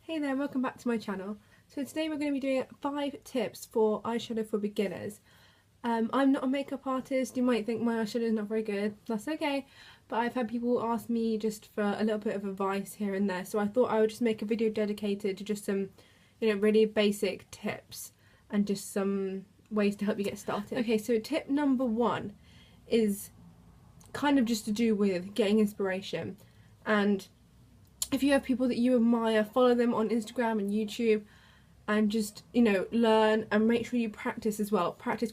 Hey there, welcome back to my channel. So today we're going to be doing 5 tips for eyeshadow for beginners. I'm not a makeup artist. You might think my eyeshadow is not very good. That's okay, but I've had people ask me just for a little bit of advice here and there, so I thought I would just make a video dedicated to just some, really basic tips and just some ways to help you get started. Okay, so tip number 1 is kind of just to do with getting inspiration, and if you have people that you admire, follow them on Instagram and YouTube and just, learn and make sure you practice as well. Practice.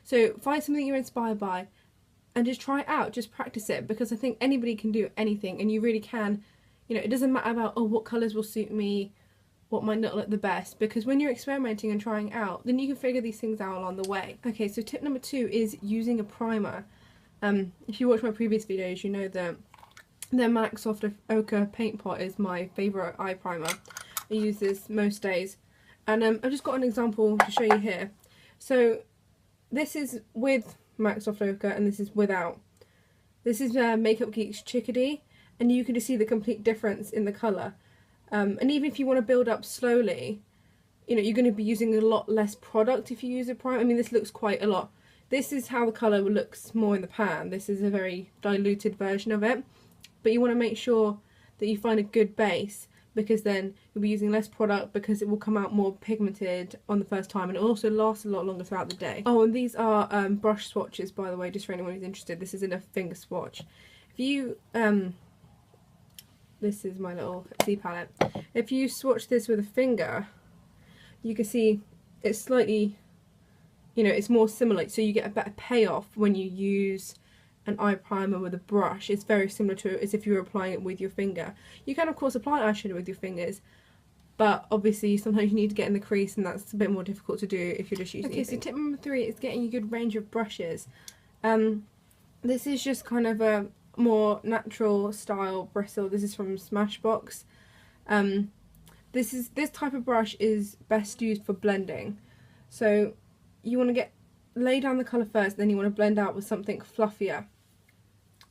So find something you're inspired by and just try it out. Just practice it, because I think anybody can do anything, and you really can. It doesn't matter about, what colours will suit me, what might not look the best, because when you're experimenting and trying out, then you can figure these things out along the way. Okay, so tip number 2 is using a primer. If you watch my previous videos, you know that the MAC Soft Ochre Paint Pot is my favourite eye primer. I use this most days, and I've just got an example to show you here. So this is with MAC Soft Ochre and this is without. This is Makeup Geek's Chickadee, and you can just see the complete difference in the colour. And even if you want to build up slowly, you're going to be using a lot less product if you use a primer. I mean, this looks quite a lot. This is how the colour looks more in the pan. This is a very diluted version of it. But you want to make sure that you find a good base, because then you'll be using less product, because it will come out more pigmented on the first time, and it will also last a lot longer throughout the day. Oh, and these are brush swatches, by the way, just for anyone who's interested. This isn't a finger swatch. If you, this is my little C palette. If you swatch this with a finger, you can see it's slightly, it's more similar, so you get a better payoff when you use an eye primer with a brush. It's very similar to as if you were applying it with your finger. You can of course apply eyeshadow with your fingers, but obviously sometimes you need to get in the crease, and that's a bit more difficult to do if you're just using your finger. So tip number 3 is getting a good range of brushes. This is just kind of a more natural style bristle. This is from Smashbox. This type of brush is best used for blending. So you want to lay down the colour first, then you want to blend out with something fluffier.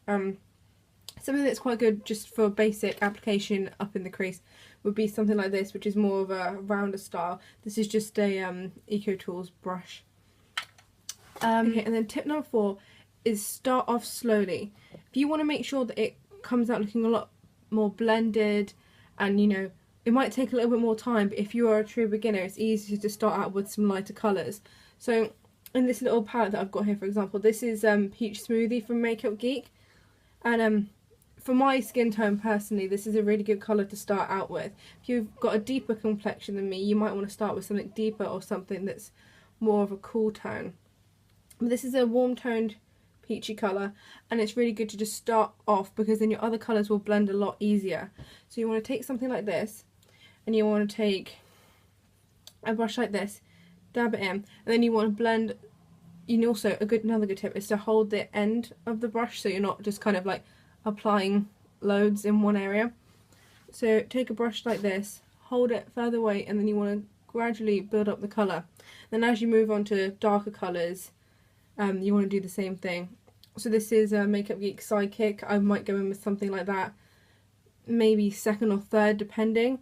Something that's quite good just for basic application up in the crease would be something like this, which is more of a rounder style. This is just a Eco Tools brush. Okay, and then tip number 4 is start off slowly. If you want to make sure that it comes out looking a lot more blended, and it might take a little bit more time, but if you are a true beginner, it's easier to start out with some lighter colours. So in this little palette that I've got here, for example, this is Peach Smoothie from Makeup Geek, and for my skin tone personally, this is a really good colour to start out with. If you've got a deeper complexion than me, you might want to start with something deeper or something that's more of a cool tone. But this is a warm toned peachy colour, and it's really good to just start off, because then your other colours will blend a lot easier. So you want to take something like this, and you want to take a brush like this, dab it in, and then you want to blend. Also, another good tip is to hold the end of the brush, so you're not just kind of like applying loads in one area. So take a brush like this, hold it further away, and then you want to gradually build up the colour. Then as you move on to darker colours, you want to do the same thing. So this is a Makeup Geek Sidekick. I might go in with something like that, maybe second or third depending,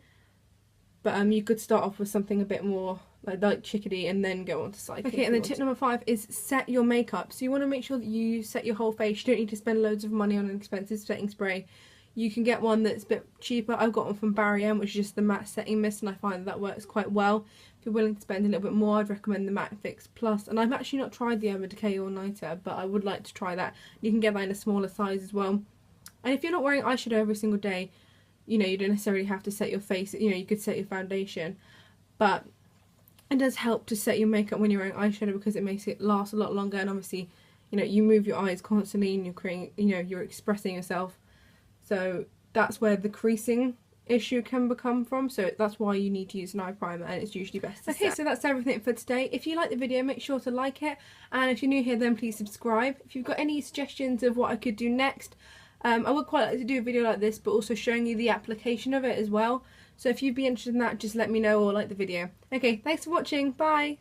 but you could start off with something a bit more like Chickadee and then go on to Sidekick. Okay, and then tip number 5 is set your makeup. So you want to make sure that you set your whole face. You don't need to spend loads of money on an expensive setting spray. You can get one that's a bit cheaper. I've got one from Barry M, which is just the matte setting mist, and I find that works quite well. If you're willing to spend a little bit more, I'd recommend the Matte Fix Plus. And I've actually not tried the Urban Decay All Nighter, but I would like to try that. You can get that in a smaller size as well. And if you're not wearing eyeshadow every single day, you don't necessarily have to set your face. You could set your foundation, but it does help to set your makeup when you're wearing eyeshadow, because it makes it last a lot longer. And obviously, you move your eyes constantly, and you're creating, you're expressing yourself. So that's where the creasing issue can become from. So that's why you need to use an eye primer, and it's usually best to set. So that's everything for today. If you like the video, make sure to like it, and if you're new here, then please subscribe. If you've got any suggestions of what I could do next, I would quite like to do a video like this, but also showing you the application of it as well. So if you'd be interested in that, just let me know or like the video. Okay, thanks for watching. Bye!